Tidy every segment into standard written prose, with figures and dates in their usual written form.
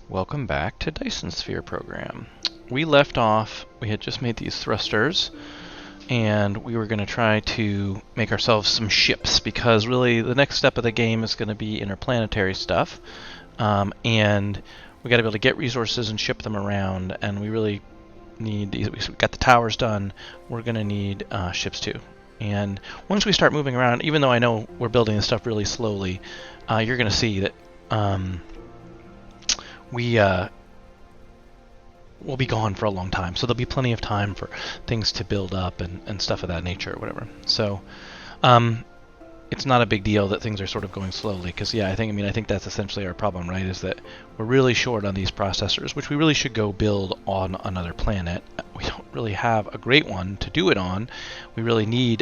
Welcome back to Dyson Sphere Program. We left off, we had just made these thrusters, and we were going to try to make ourselves some ships, because really the next step of the game is going to be interplanetary stuff, and we got to be able to get resources and ship them around, and we really need these. We got the towers done, we're going to need ships too. And once we start moving around, even though I know we're building this stuff really slowly, you're going to see that we'll be gone for a long time, so there'll be plenty of time for things to build up and stuff of that nature or whatever. So it's not a big deal that things are sort of going slowly, because I think that's essentially our problem, right? Is that we're really short on these processors, which we really should go build on another planet. We don't really have a great one to do it on. We really need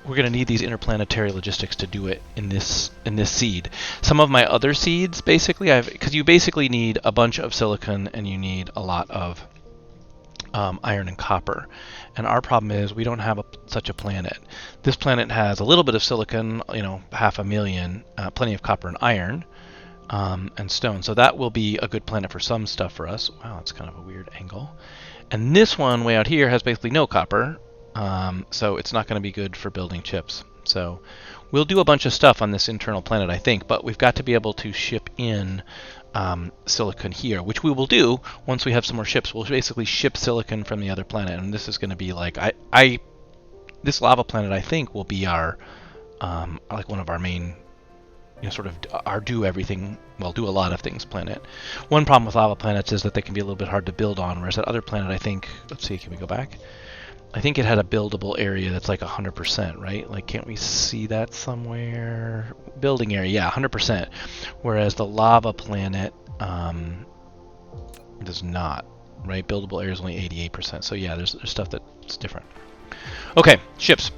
we're going to need these interplanetary logistics to do it in this seed. Some of my other seeds, basically, because you basically need a bunch of silicon and you need a lot of iron and copper. And our problem is we don't have such a planet. This planet has a little bit of silicon, 500,000, plenty of copper and iron, and stone. So that will be a good planet for some stuff for us. Wow, that's kind of a weird angle. And this one way out here has basically no copper. So it's not going to be good for building chips. So we'll do a bunch of stuff on this internal planet, I think, but we've got to be able to ship in silicon here, which we will do once we have some more ships. We'll basically ship silicon from the other planet, and this is going to be like this lava planet, I think, will be our like one of our main, sort of our do a lot of things planet. One problem with lava planets is that they can be a little bit hard to build on, whereas that other planet, I think, let's see, can we go back? I think it had a buildable area that's like 100%, right? Like, can't we see that somewhere? Building area, yeah, 100%. Whereas the lava planet does not, right? Buildable area is only 88%. So yeah, there's stuff that's different. Okay, ships.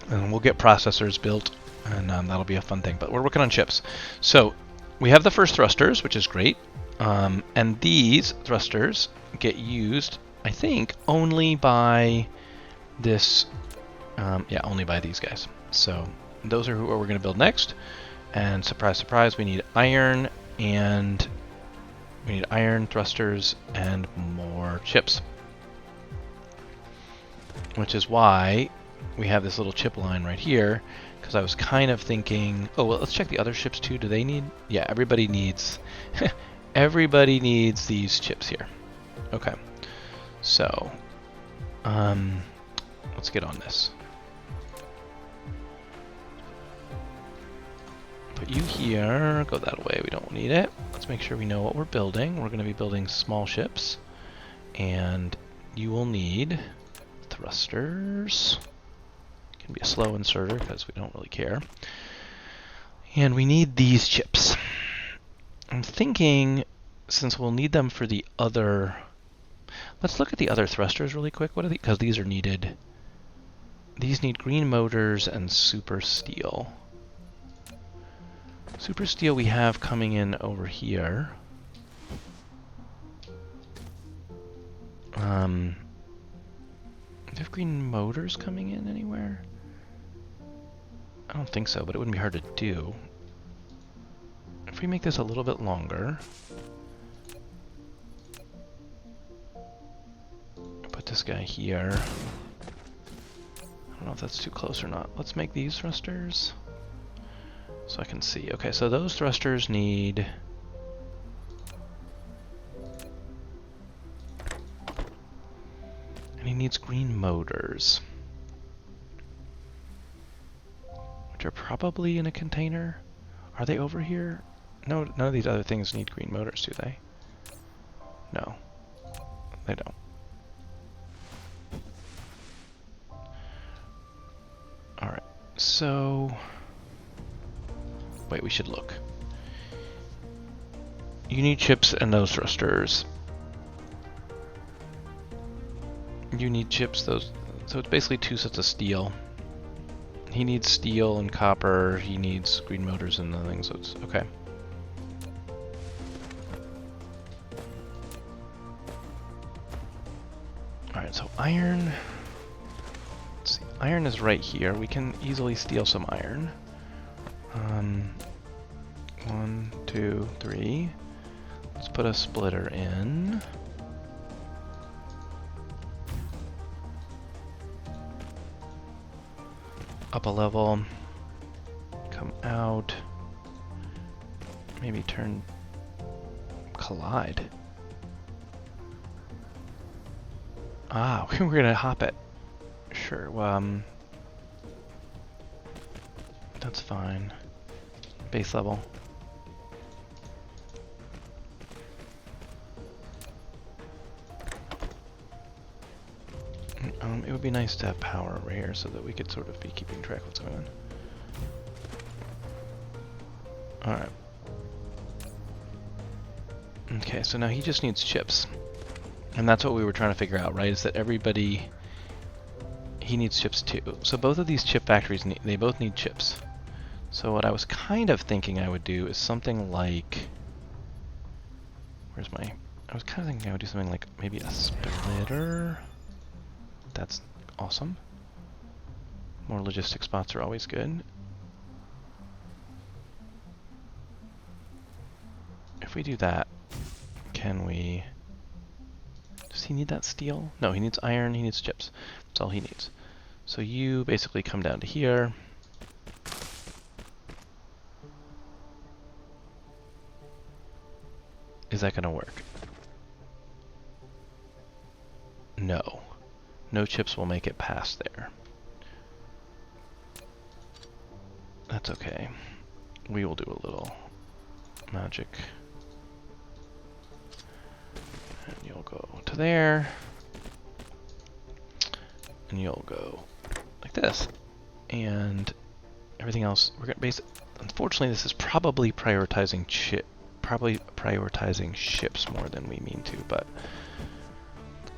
And we'll get processors built, and that'll be a fun thing. But we're working on ships. So we have the first thrusters, which is great. And these thrusters get used, I think, only by this, only by these guys. So those are what we're going to build next. And surprise, surprise, we need iron, and we need iron thrusters and more chips. Which is why we have this little chip line right here, because I was kind of thinking, oh, well, let's check the other ships too. Do they need? Yeah, everybody needs, everybody needs these chips here. Okay. So, let's get on this. Put you here, go that way, we don't need it. Let's make sure we know what we're building. We're going to be building small ships, and you will need thrusters. It can be a slow inserter because we don't really care. And we need these chips. I'm thinking, since we'll need them for the other... Let's look at the other thrusters really quick. What are because these are needed. These need green motors and super steel. Super steel we have coming in over here. Do they have green motors coming in anywhere? I don't think so, but it wouldn't be hard to do. If we make this a little bit longer, put this guy here. I don't know if that's too close or not. Let's make these thrusters so I can see. Okay, so those thrusters need... And he needs green motors, which are probably in a container. Are they over here? No, none of these other things need green motors, do they? No, they don't. Alright, so... Wait, we should look. You need chips and those thrusters. You need chips, those... So it's basically two sets of steel. He needs steel and copper, he needs green motors and the things, so it's... Okay. Alright, so iron... Let's see, iron is right here. We can easily steal some iron. 1, 2, 3. Let's put a splitter in. Up a level. Come out. Maybe turn collide. Ah, we're gonna hop it. Sure, that's fine. Base level. It would be nice to have power over here so that we could sort of be keeping track of what's going on. Alright. Okay, so now he just needs chips. And that's what we were trying to figure out, right? Is that everybody... He needs chips too. So both of these chip factories, they both need chips. So what I was kind of thinking I would do is something like... Where's my... I was kind of thinking I would do something like maybe a splitter. That's awesome. More logistic spots are always good. If we do that, can we... Does he need that steel? No, he needs iron, he needs chips. That's all he needs. So you basically come down to here. Is that going to work? No. No chips will make it past there. That's okay. We will do a little magic. And you'll go to there. And you'll go like this. And everything else, we're going to base it. Unfortunately, this is probably prioritizing ships more than we mean to, but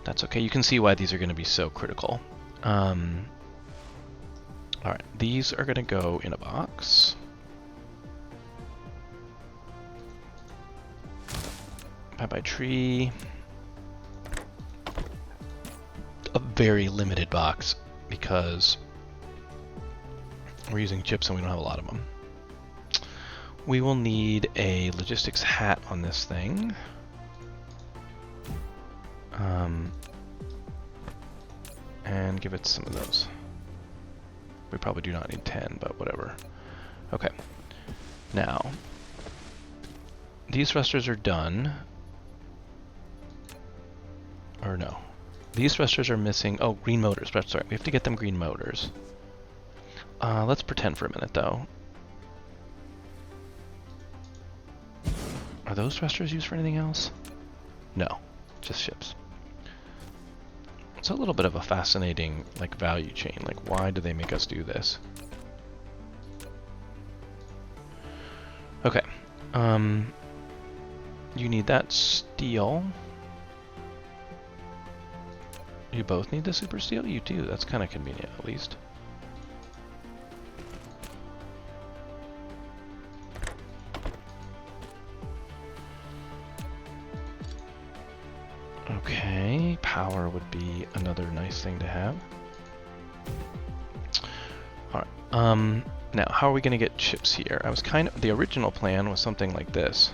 that's okay. You can see why these are going to be so critical. Alright, these are going to go in a box. Bye-bye tree. A very limited box because we're using chips and we don't have a lot of them. We will need a logistics hat on this thing. And give it some of those. We probably do not need 10, but whatever. Okay. Now, these thrusters are done. Or no. These thrusters are missing... Oh, green motors. Sorry, we have to get them green motors. Let's pretend for a minute, though. Are those thrusters used for anything else? No. Just ships. It's a little bit of a fascinating, like, value chain. Like, why do they make us do this? Okay. You need that steel. You both need the super steel? You do. That's kind of convenient, at least. Okay, power would be another nice thing to have. Alright, now how are we going to get chips here? I was the original plan was something like this.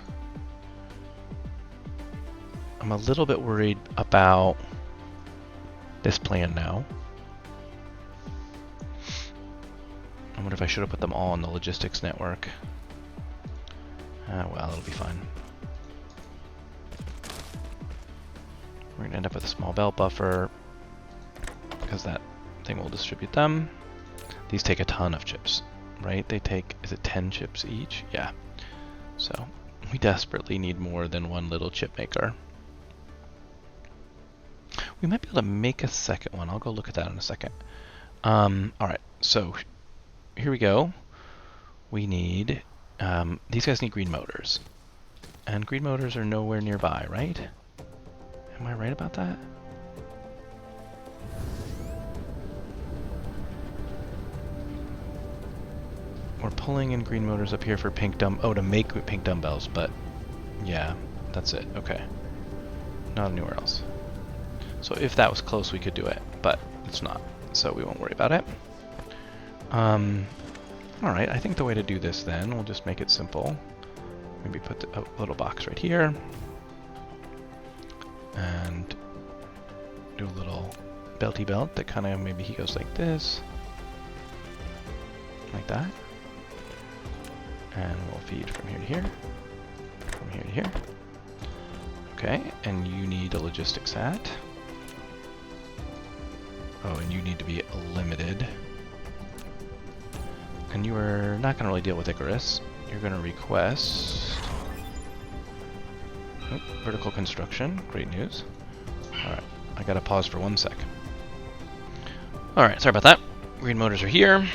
I'm a little bit worried about this plan now. I wonder if I should have put them all on the logistics network. Well, it'll be fine. We're going to end up with a small belt buffer because that thing will distribute them. These take a ton of chips, right? They take, is it 10 chips each? Yeah. So we desperately need more than one little chip maker. We might be able to make a second one. I'll go look at that in a second. Alright, so here we go. We need, these guys need green motors. And green motors are nowhere nearby, right? Am I right about that? We're pulling in green motors up here for pink to make pink dumbbells, but yeah, that's it. Okay. Not anywhere else. So if that was close, we could do it, but it's not, so we won't worry about it. Alright, I think the way to do this then, we'll just make it simple. Maybe put a little box right here. and do a little belty belt that kind of, maybe he goes like this, like that, and we'll feed from here to here, from here to here. Okay, and you need a logistics hat. Oh, and you need to be limited. And you are not going to really deal with Icarus. You're going to request vertical construction. Great news. Alright, I got to pause for 1 sec. Alright, sorry about that. Green motors are here.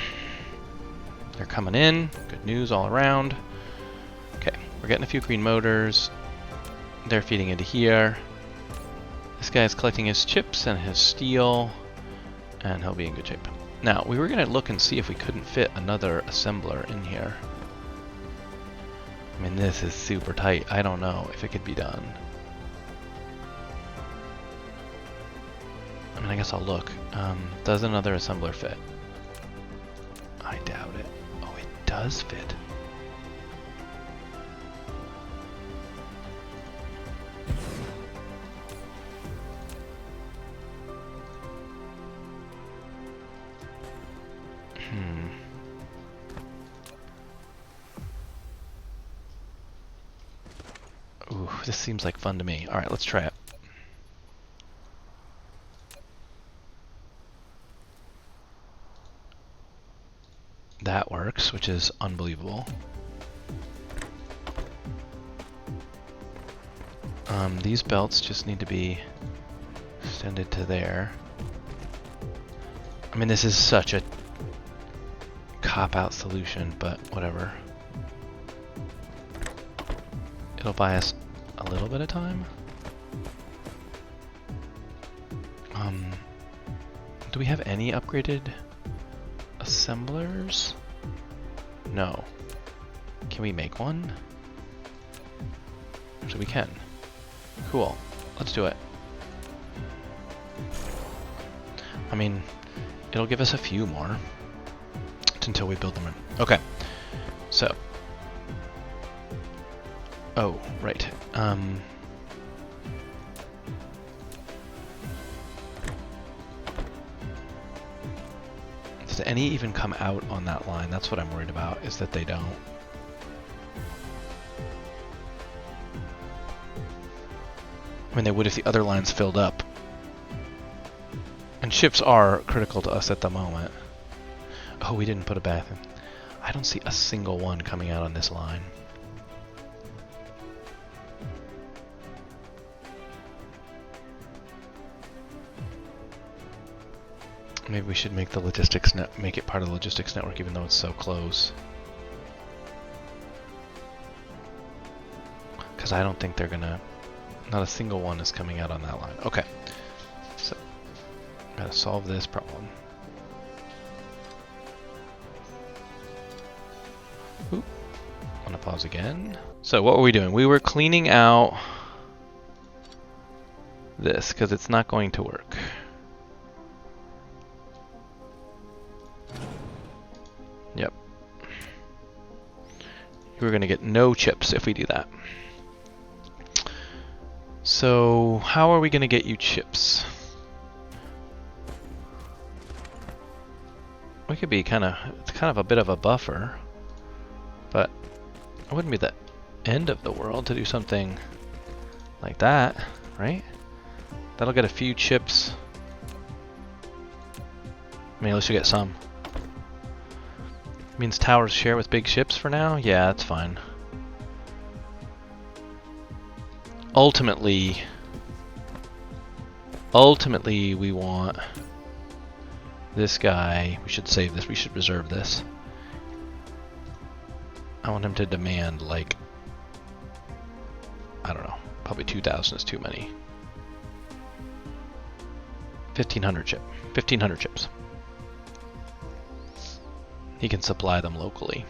They're coming in. Good news all around. Okay, we're getting a few green motors. They're feeding into here. This guy's collecting his chips and his steel, and he'll be in good shape. Now, we were going to look and see if we couldn't fit another assembler in here. I mean, this is super tight. I don't know if it could be done. I mean, I guess I'll look. Does another assembler fit? I doubt it. Oh, it does fit. Ooh, this seems like fun to me. Alright, let's try it. That works, which is unbelievable. These belts just need to be extended to there. I mean, this is such a cop-out solution, but whatever. It'll buy us a little bit of time. Do we have any upgraded assemblers? No. Can we make one? Actually, we can. Cool. Let's do it. I mean, it'll give us a few more until we build them in. Okay. So. Oh, right. Does any even come out on that line? That's what I'm worried about, is that they don't. I mean, they would if the other lines filled up. And ships are critical to us at the moment. Oh, we didn't put a bath in. I don't see a single one coming out on this line. Maybe we should make the logistics make it part of the logistics network, even though it's so close. Because I don't think they're gonna. Not a single one is coming out on that line. Okay, so gotta solve this problem. Oop. Want to pause again. So what were we doing? We were cleaning out this because it's not going to work. Yep. We're going to get no chips if we do that. So how are we going to get you chips? We could be it's kind of a bit of a buffer, but it wouldn't be the end of the world to do something like that, right? That'll get a few chips. I mean, at least you get some. Means towers share with big ships for now? Yeah, that's fine. Ultimately, we want this guy. We should save this. We should reserve this. I want him to demand, like, I don't know, probably 2,000 is too many. 1,500 chips. He can supply them locally.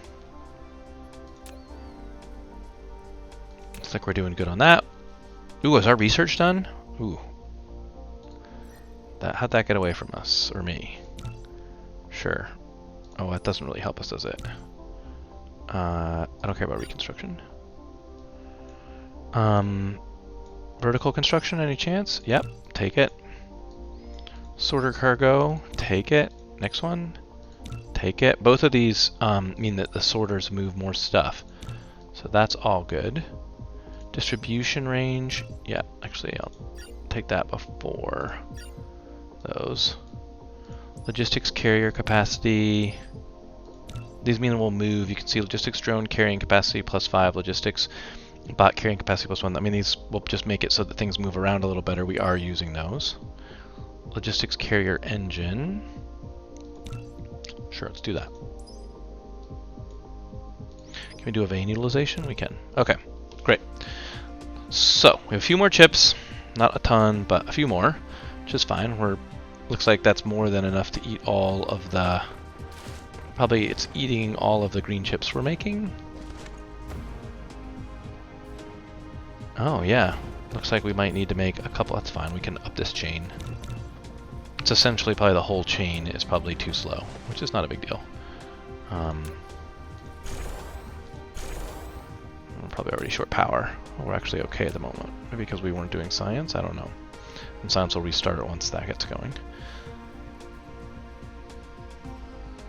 Looks like we're doing good on that. Ooh, is our research done? Ooh. How'd that get away from us? Or me? Sure. Oh, that doesn't really help us, does it? I don't care about reconstruction. Vertical construction, any chance? Yep, take it. Sorter cargo, take it. Next one, take it. Both of these mean that the sorters move more stuff. So that's all good. Distribution range, yeah, actually I'll take that before those. Logistics carrier capacity. These mean we'll move. You can see logistics drone carrying capacity +5, logistics bot carrying capacity +1. I mean, these will just make it so that things move around a little better. We are using those. Logistics carrier engine. Sure, let's do that. Can we do a vein utilization? We can. Okay, great. So, we have a few more chips. Not a ton, but a few more, which is fine. Looks like that's more than enough to eat all of the... Probably it's eating all of the green chips we're making. Oh, yeah. Looks like we might need to make a couple. That's fine. We can up this chain. It's essentially probably the whole chain is probably too slow, which is not a big deal. We're probably already short power. We're actually okay at the moment. Maybe because we weren't doing science? I don't know. And science will restart it once that gets going.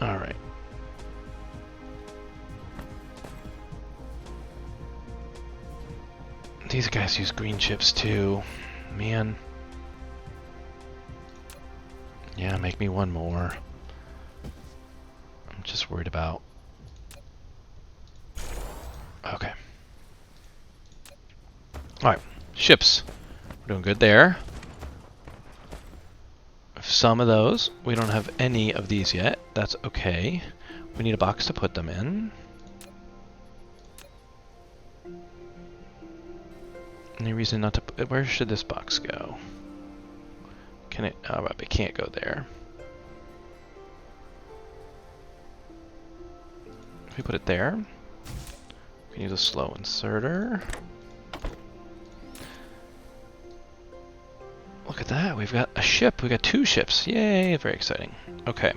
Alright. These guys use green chips too. Man. Yeah, make me one more. I'm just worried about... Okay. Alright, ships. We're doing good there. Some of those. We don't have any of these yet. That's okay. We need a box to put them in. Any reason not to... Where should this box go? Can it... Oh, it can't go there. If we put it there, we can use a slow inserter. Look at that, we've got a ship. We've got 2 ships. Yay, very exciting. Okay.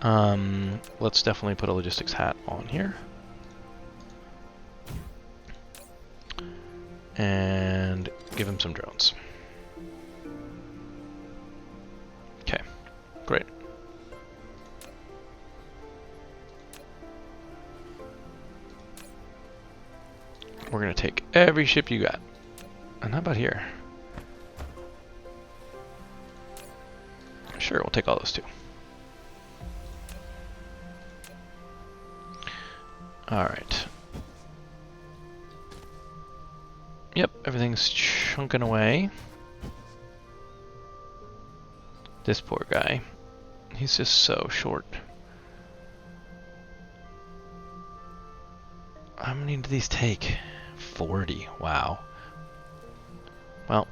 Let's definitely put a logistics hat on here. And give him some drones. Okay, great. We're gonna take every ship you got. And how about here? Sure, we'll take all those too. Alright. Yep, everything's chunking away. This poor guy. He's just so short. How many do these take? 40. Wow. Well.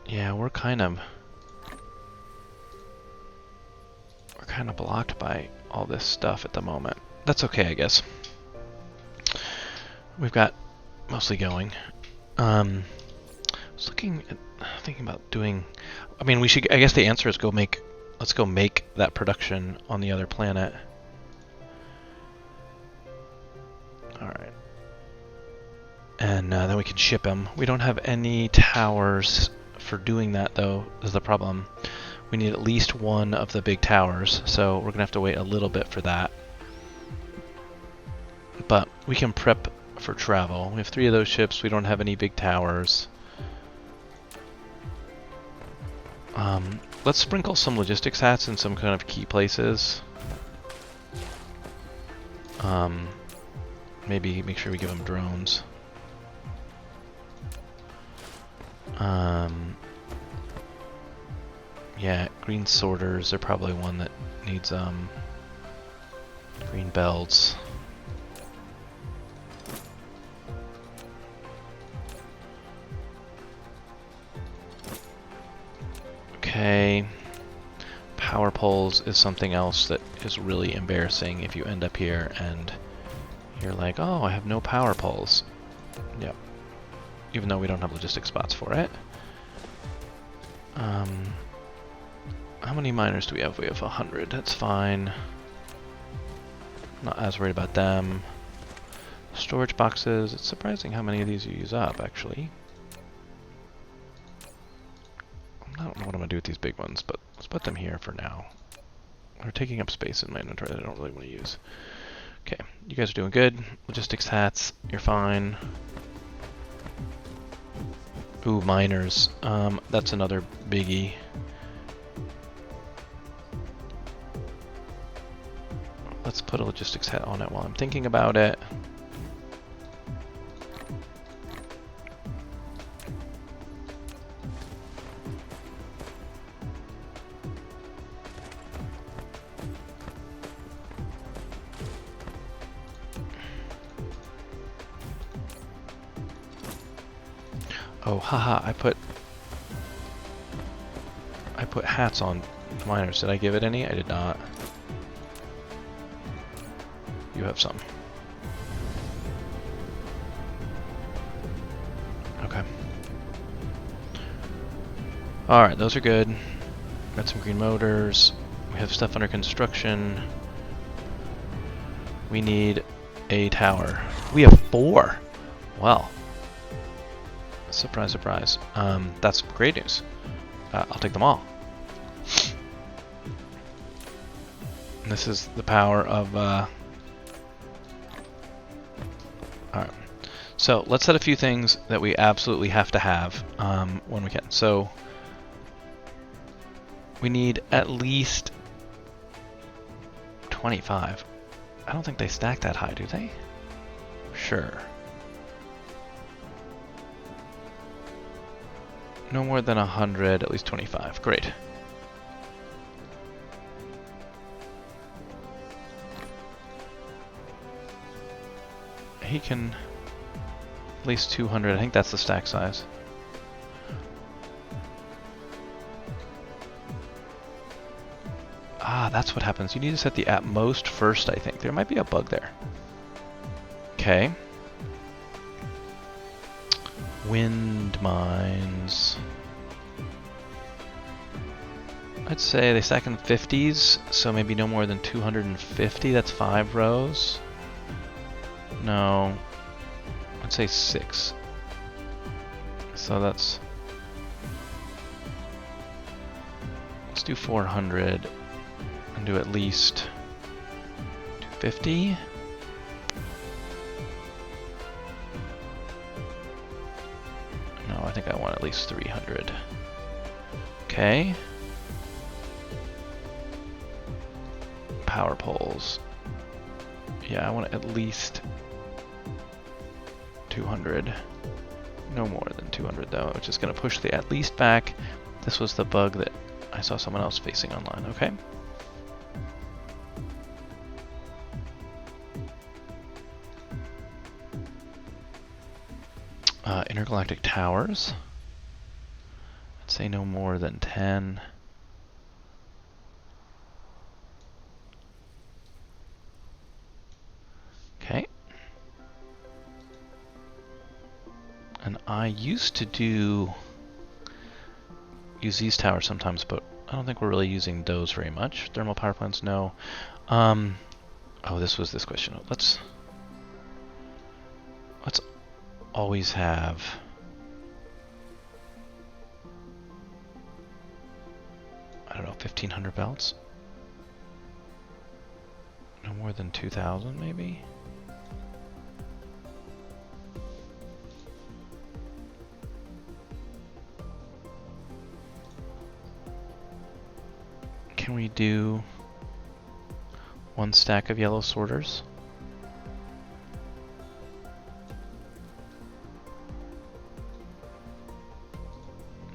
Yeah, we're kind of blocked by all this stuff at the moment. That's okay, I guess. We've got mostly going. I was thinking about doing. I mean, we should. I guess the answer is let's go make that production on the other planet. All right. And then we can ship them. We don't have any towers for doing that, though. Is the problem. We need at least one of the big towers, so we're gonna have to wait a little bit for that. But we can prep for travel. We have 3 of those ships. We don't have any big towers. Let's sprinkle some logistics hats in some kind of key places. Maybe make sure we give them drones. Yeah, green sorters are probably one that needs green belts. Okay. Power poles is something else that is really embarrassing if you end up here and you're like, oh, I have no power poles. Yep. Even though we don't have logistic spots for it. How many miners do we have? We have 100. That's fine. Not as worried about them. Storage boxes. It's surprising how many of these you use up, actually. I don't know what I'm going to do with these big ones, but let's put them here for now. They're taking up space in my inventory that I don't really want to use. Okay, you guys are doing good. Logistics hats, you're fine. Ooh, miners. That's another biggie. Let's put a logistics hat on it while I'm thinking about it. Oh, haha, I put hats on miners. Did I give it any? I did not. You have some. Okay. Alright, those are good. Got some green motors. We have stuff under construction. We need a tower. We have 4! Well. Surprise, surprise. That's great news. I'll take them all. And this is the power of... Alright. So, let's set a few things that we absolutely have to have when we can. So, we need at least 25. I don't think they stack that high, do they? Sure. No more than 100, at least 25. Great. He can... at least 200. I think that's the stack size. Ah, that's what happens. You need to set the at most first, I think. There might be a bug there. Okay. Wind mines. I'd say they stack in the 50s, so maybe no more than 250. That's 5 rows. No. I'd say 6. So that's... let's do 400 and do at least 250. No, I think I want at least 300. Okay. Power poles. Yeah, I want at least 200. No more than 200 though, which is going to push the at least back. This was the bug that I saw someone else facing online. Okay. Intergalactic towers. I'd say no more than 10. Okay. And I used to use these towers sometimes, but I don't think we're really using those very much. Thermal power plants, no. Oh, this was this question. Let's always have I don't know, 1,500 belts? No more than 2,000 maybe? Can we do 1 stack of yellow sorters?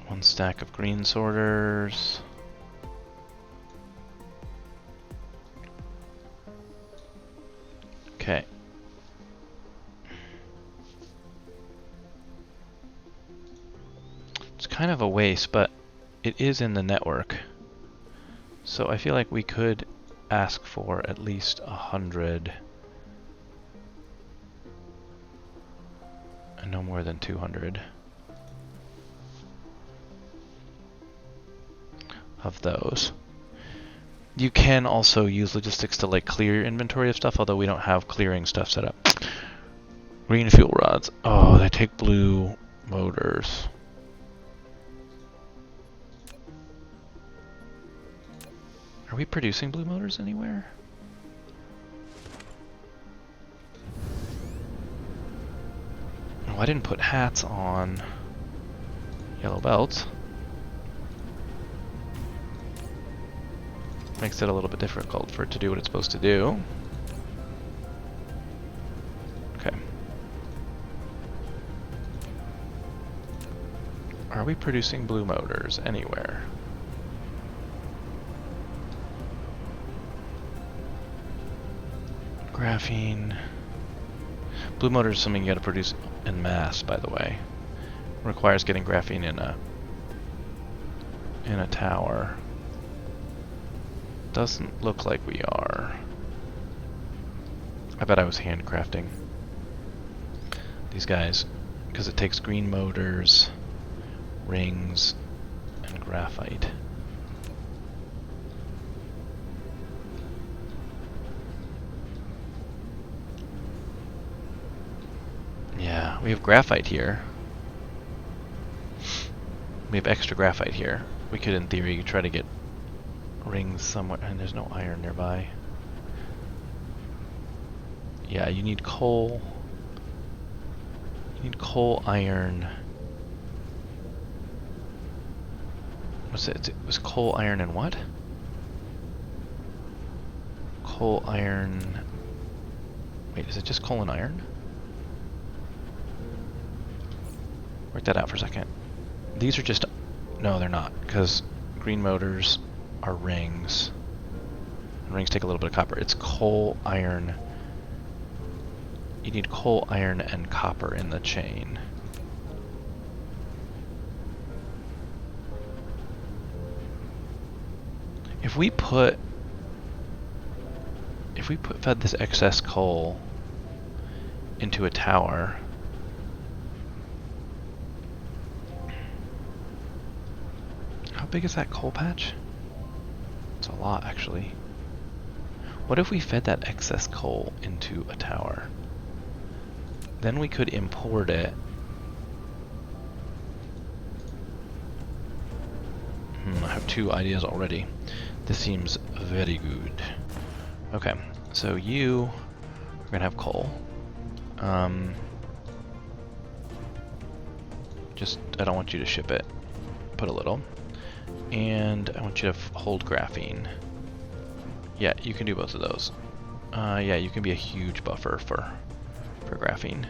One stack of green sorters. Okay. It's kind of a waste, but it is in the network. So I feel like we could ask for at least 100 and no more than 200 of those. You can also use logistics to like clear your inventory of stuff, although we don't have clearing stuff set up. Green fuel rods. Oh, they take blue motors. Are we producing blue motors anywhere? Oh, I didn't put hats on yellow belts. Makes it a little bit difficult for it to do what it's supposed to do. Okay. Are we producing blue motors anywhere? Graphene. Blue motors is something you gotta produce en masse, by the way. Requires getting graphene in a tower. Doesn't look like we are. I bet I was handcrafting these guys, because it takes green motors, rings, and graphite. Yeah, we have graphite here. We have extra graphite here. We could, in theory, try to get rings somewhere, and there's no iron nearby. Yeah, you need coal. You need coal, iron. What's it? It was coal, iron, and what? Coal, iron. Wait, is it just coal and iron? Work that out for a second. These are just... No, they're not, because green motors are rings. And rings take a little bit of copper. It's coal, iron. You need coal, iron, and copper in the chain. If we fed this excess coal into a tower, how big is that coal patch? It's a lot, actually. What if we fed that excess coal into a tower? Then we could import it. I have two ideas already. This seems very good. Okay, so you are gonna have coal. I don't want you to ship it. Put a little. And I want you to hold graphene. Yeah, you can do both of those. Yeah, you can be a huge buffer for graphene.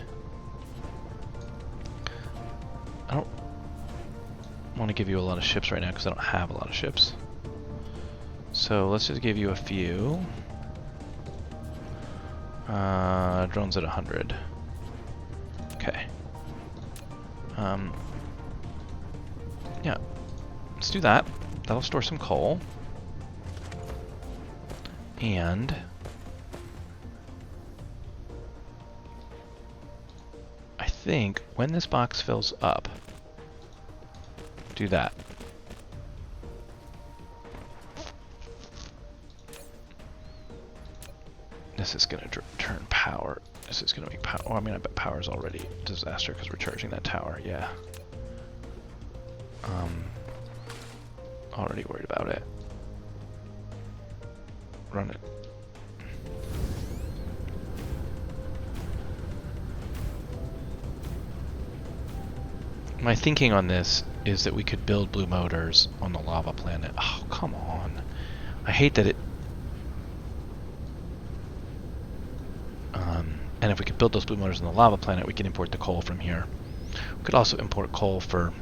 I don't want to give you a lot of ships right now because I don't have a lot of ships. So let's just give you a few. Drones at 100. Okay. Yeah, let's do that. That'll store some coal. And I think when this box fills up, do that. This is going to turn power. This is going to make power. Oh, I mean, I bet power is already a disaster because we're charging that tower. Yeah. Already worried about it. Run it. My thinking on this is that we could build blue motors on the lava planet. Oh, come on. I hate that it... and if we could build those blue motors on the lava planet, we can import the coal from here. We could also import coal for...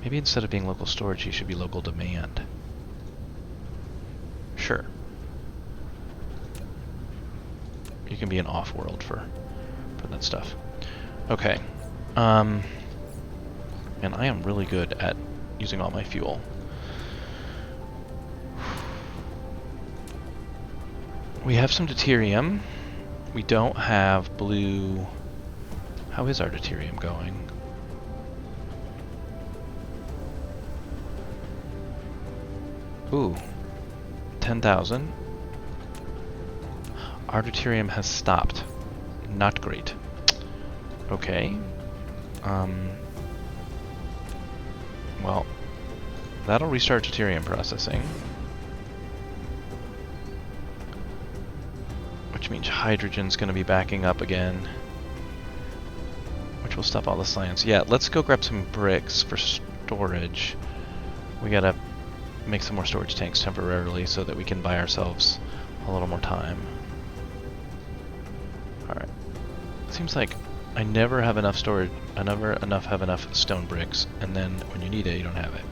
Maybe instead of being local storage, he should be local demand. Sure. You can be an off-world for that stuff. Okay. And I am really good at using all my fuel. We have some deuterium. We don't have blue... How is our deuterium going? Ooh. 10,000. Our deuterium has stopped. Not great. Okay. Well, that'll restart deuterium processing. Which means hydrogen's going to be backing up again. Which will stop all the science. Yeah, let's go grab some bricks for storage. We gotta make some more storage tanks temporarily so that we can buy ourselves a little more time. Alright. Seems like I never have enough storage, I never have enough stone bricks, and then when you need it, you don't have it.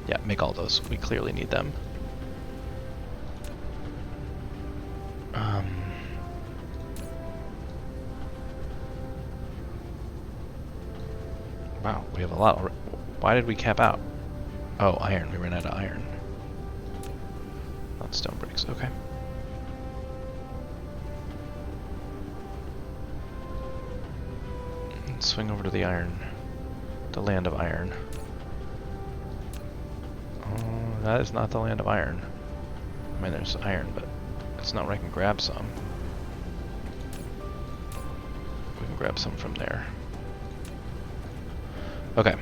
Yeah, make all those. We clearly need them. Wow, we have a lot. Why did we cap out? Oh, iron. We ran out of iron. Not stone bricks. Okay. Let's swing over to the iron. The land of iron. Oh, that is not the land of iron. I mean, there's iron, but it's not where I can grab some. We can grab some from there. Okay.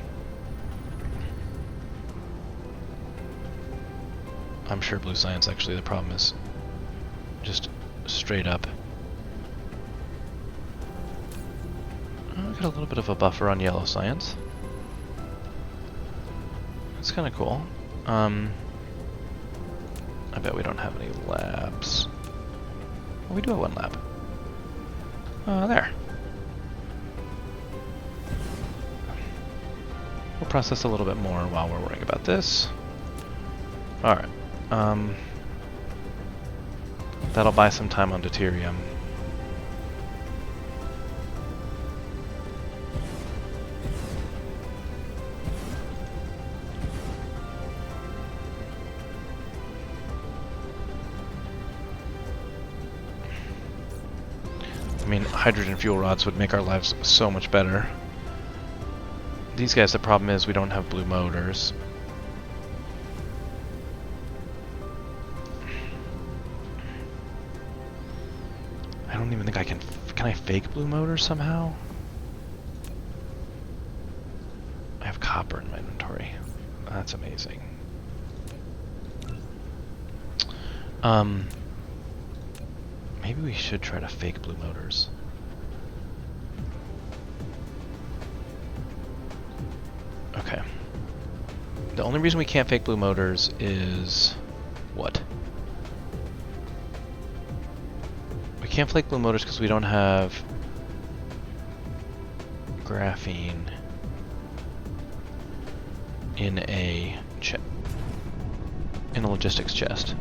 I'm sure blue science, actually, the problem is just straight up. Oh, got a little bit of a buffer on yellow science. That's kind of cool. I bet we don't have any labs. Oh, we do have one lab. There. We'll process a little bit more while we're worrying about this. Alright. That'll buy some time on deuterium. I mean, hydrogen fuel rods would make our lives so much better. These guys, the problem is we don't have blue motors. I don't even think I can... Can I fake blue motors somehow? I have copper in my inventory. That's amazing. Maybe we should try to fake blue motors. Okay. The only reason we can't fake blue motors is... what? We can't fake blue motors because we don't have graphene in a logistics chest.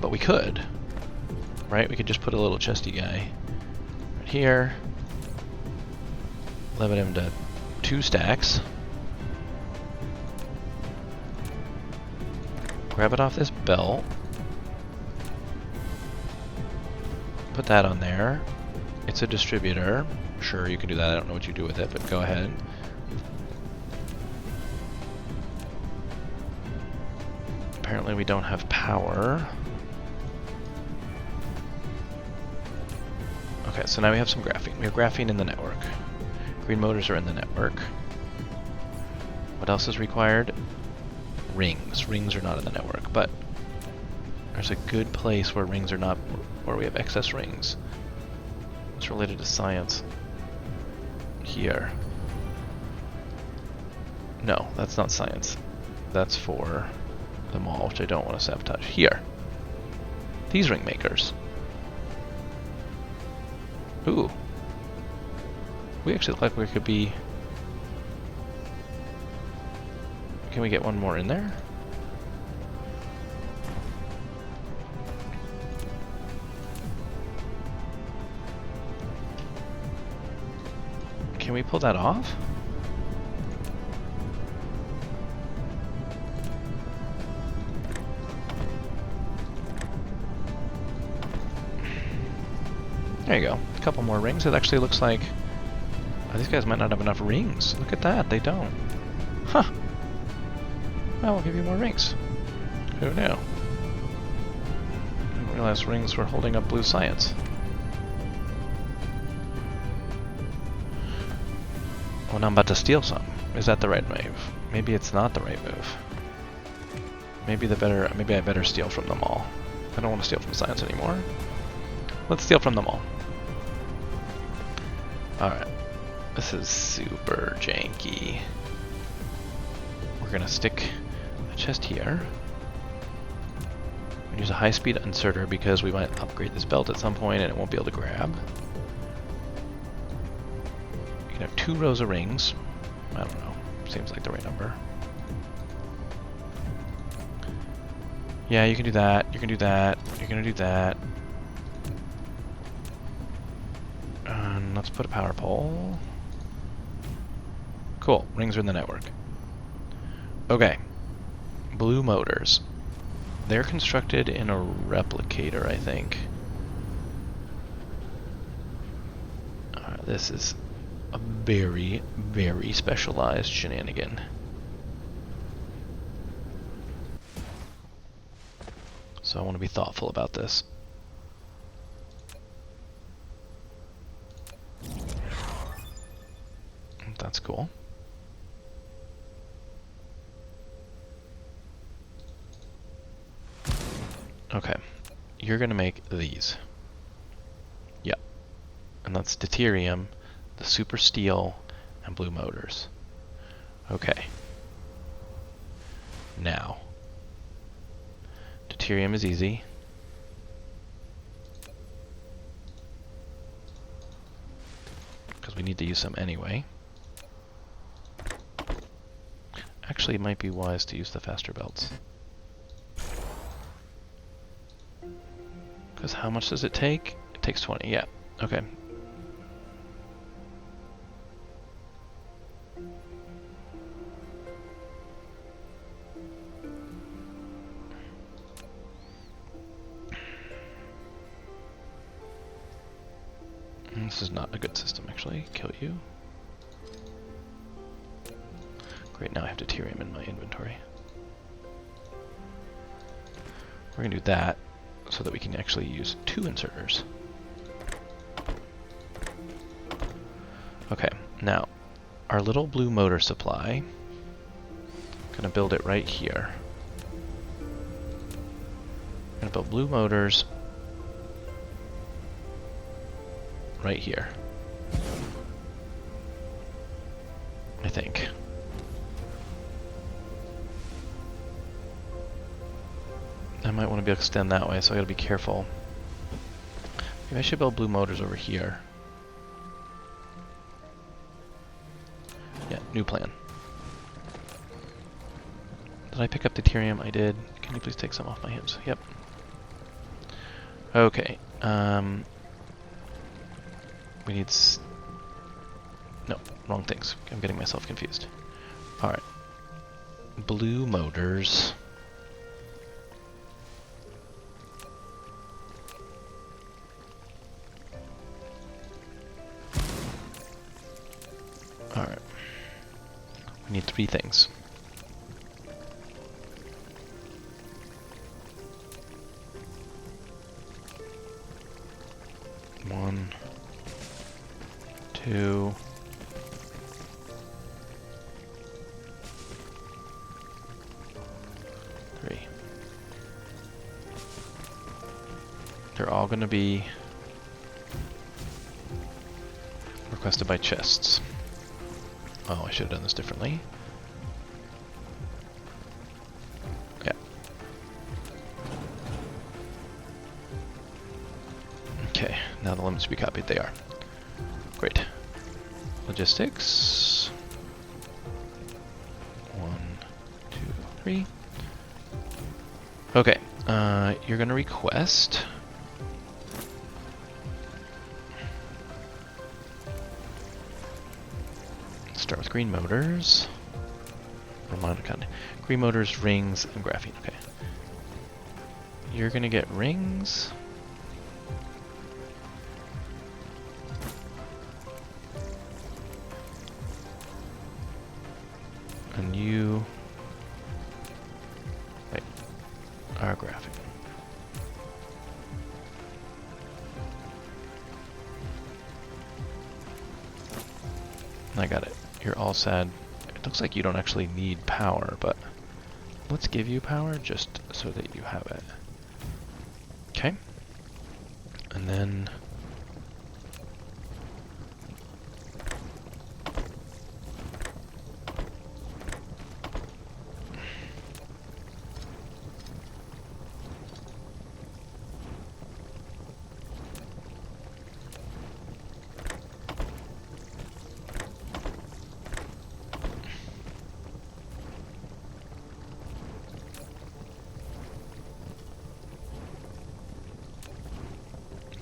But we could, right? We could just put a little chesty guy right here, limit him to 2 stacks, grab it off this belt, put that on there. It's a distributor. Sure, you can do that. I don't know what you do with it, but go ahead. Apparently we don't have power. Okay, so now we have some graphene. We have graphene in the network. Green motors are in the network. What else is required? Rings. Rings are not in the network, but there's a good place where rings are not, where we have excess rings. It's related to science. Here. No, that's not science. That's for the mall, which I don't want to sabotage. Here. These ring makers. Ooh. We actually look like we could be... Can we get one more in there? Can we pull that off? There you go. A couple more rings. It actually looks like... these guys might not have enough rings. Look at that. They don't. Huh. Well, we'll give you more rings. Who knew? Didn't realize rings were holding up blue science. Well, now I'm about to steal some. Is that the right move? Maybe it's not the right move. Maybe I better steal from them all. I don't want to steal from science anymore. Let's steal from them all. Alright. This is super janky. We're gonna stick a chest here. Use a high-speed inserter because we might upgrade this belt at some point and it won't be able to grab. You can have 2 rows of rings. I don't know. Seems like the right number. Yeah, you can do that. You can do that. You're gonna do that. Let's put a power pole. Cool. Rings are in the network. Okay. Blue motors. They're constructed in a replicator, I think. This is a very, very specialized shenanigan. So I want to be thoughtful about this. That's cool. Okay, you're gonna make these. Yep. And that's deuterium, the super steel, and blue motors. Okay. Now. Deuterium is easy. Because we need to use some anyway. Actually, it might be wise to use the faster belts. Because how much does it take? It takes 20, yeah. Okay. This is not a good system, actually. Kill you. Great, now I have deuterium in my inventory. We're going to do that so that we can actually use 2 inserters. Okay, now, our little blue motor supply, going to build it right here. Going to build blue motors right here. I think. I might want to be able to extend that way, so I gotta be careful. Maybe I should build blue motors over here. Yeah, new plan. Did I pick up deuterium? I did. Can you please take some off my hands? Yep. Okay. We need no, wrong things. I'm getting myself confused. Alright. Blue motors. Alright. We need 3 things. One, 2, 3. They're all going to be requested by chests. Oh, I should have done this differently. Yeah. Okay, now the limits to be copied, they are. Great. Logistics. 1, 2, 3. Okay, you're gonna request. Start with green motors. Green motors, rings, and graphene. Okay. You're gonna get rings. And you... Wait. Our graphic. I got it. You're all sad. It looks like you don't actually need power, but let's give you power just so that you have it. Okay. And then...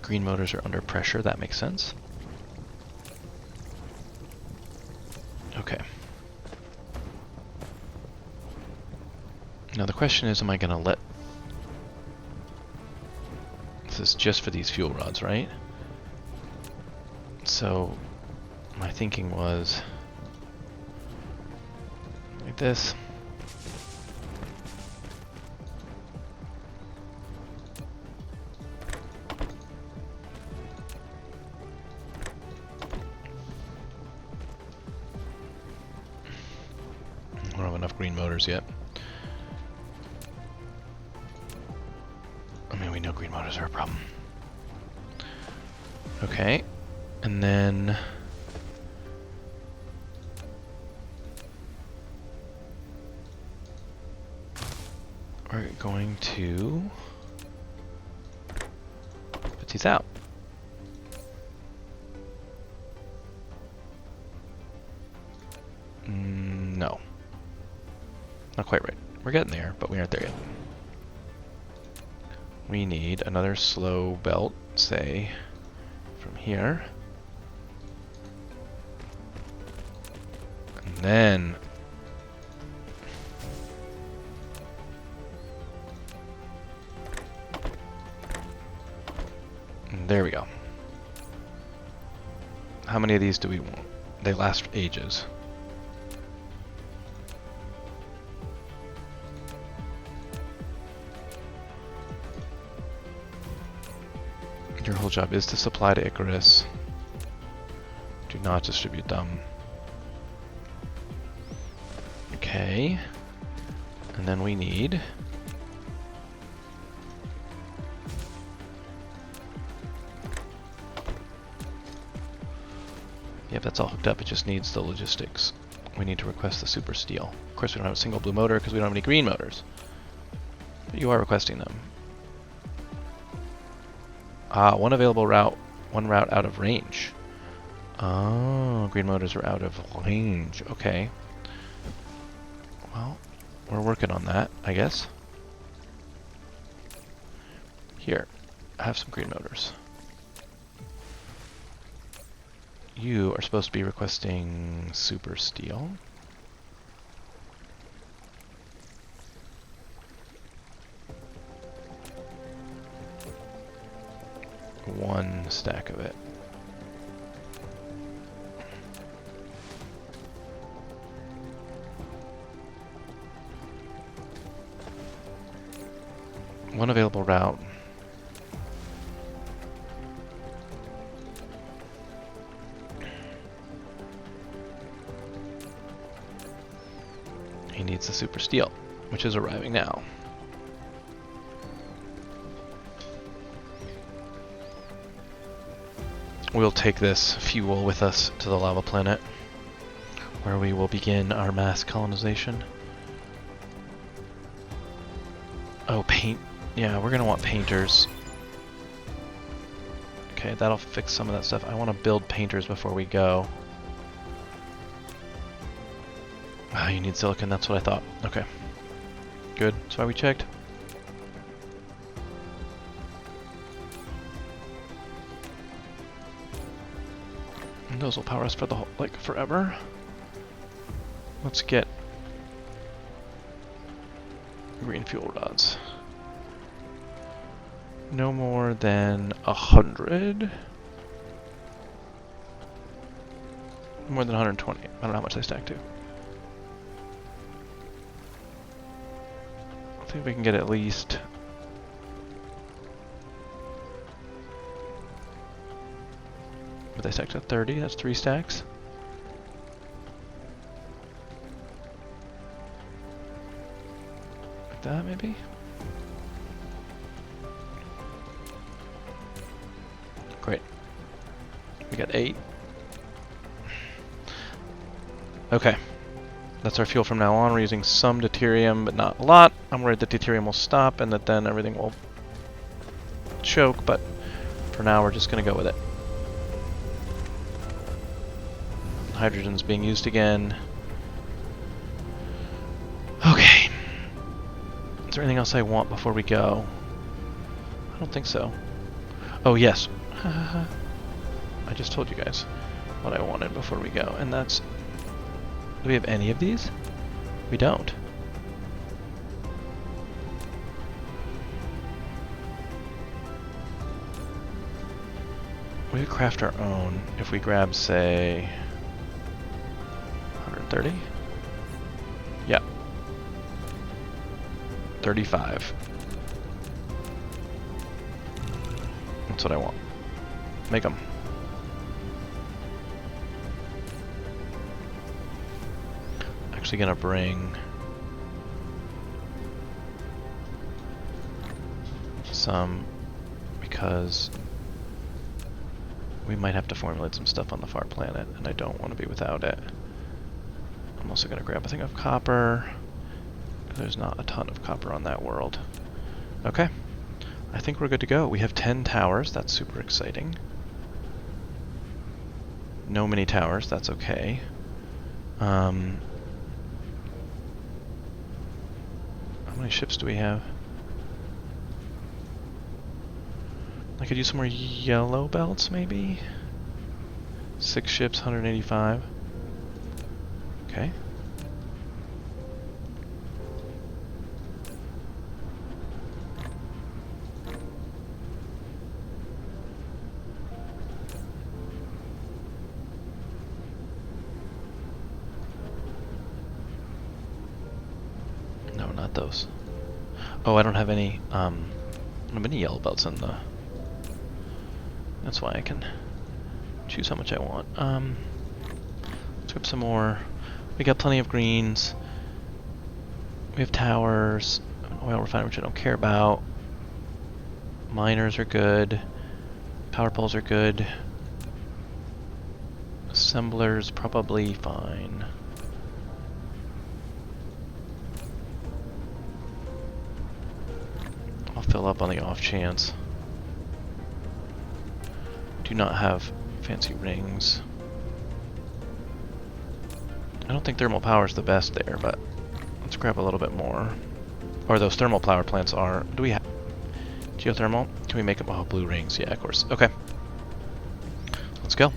green motors are under pressure, that makes sense. Okay. Now the question is, am I going to let... This is just for these fuel rods, right? So, my thinking was... like this. I don't have enough green motors yet. I mean, we know green motors are a problem. Okay, and then... we're going to put these out. No. Not quite right. We're getting there, but we aren't there yet. We need another slow belt, say, from here. And then... there we go. How many of these do we want? They last ages. Your whole job is to supply to Icarus. Do not distribute them. Okay. And then we need... yep, that's all hooked up. It just needs the logistics. We need to request the super steel. Of course, we don't have a single blue motor because we don't have any green motors. But you are requesting them. One available route, one route out of range. Oh, green motors are out of range. Okay. Well, we're working on that, I guess. Here, I have some green motors. You are supposed to be requesting super steel. One stack of it. One available route. He needs the super steel, which is arriving now. We'll take this fuel with us to the lava planet, where we will begin our mass colonization. Oh, paint. Yeah, we're gonna want painters. Okay, that'll fix some of that stuff. I want to build painters before we go. Ah, you need silicon, that's what I thought. Okay. Good, that's why we checked. And those will power us for the whole, like, forever. Let's get green fuel rods. No more than 100. More than 120. I don't know how much they stack to. think we can get at least... But they stacked at 30, that's 3 stacks. Like that, maybe? Great. We got 8. Okay. That's our fuel from now on. We're using some deuterium, but not a lot. I'm worried that deuterium will stop and that then everything will choke, but for now we're just going to go with it. Hydrogen's being used again. Okay. Is there anything else I want before we go? I don't think so. Oh, yes. I just told you guys what I wanted before we go, and that's... Do we have any of these? We don't. We could craft our own if we grab, say, 130? Yeah. 35. That's what I want. Make them. Actually gonna bring some because we might have to formulate some stuff on the far planet and I don't want to be without it. I'm also gonna grab a thing of copper. There's not a ton of copper on that world. Okay. I think we're good to go. We have 10 towers, that's super exciting. No many towers, that's okay. How many ships do we have? I could use some more yellow belts, maybe? 6 ships, 185. Okay. No, not those. Oh, I don't have any, I don't have any yellow belts in the... That's why I can choose how much I want. Let's grab some more. We got plenty of greens. We have towers. An oil refinery, which I don't care about. Miners are good. Power poles are good. Assemblers probably fine. I'll fill up on the off chance. Do not have fancy rings. I don't think thermal power is the best there, but let's grab a little bit more. Or those thermal power plants are... Do we have geothermal? Can we make them? Oh, blue rings. Yeah, of course. Okay. Let's go.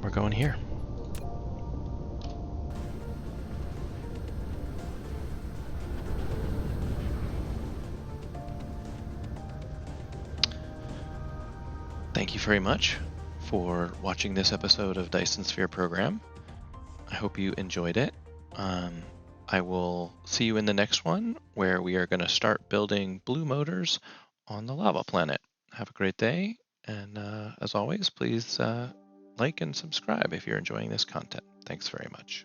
We're going here. Thank you very much for watching this episode of Dyson Sphere Program. I hope you enjoyed it. I will see you in the next one where we are going to start building blue motors on the lava planet. Have a great day, and as always, please like and subscribe if you're enjoying this content. Thanks very much.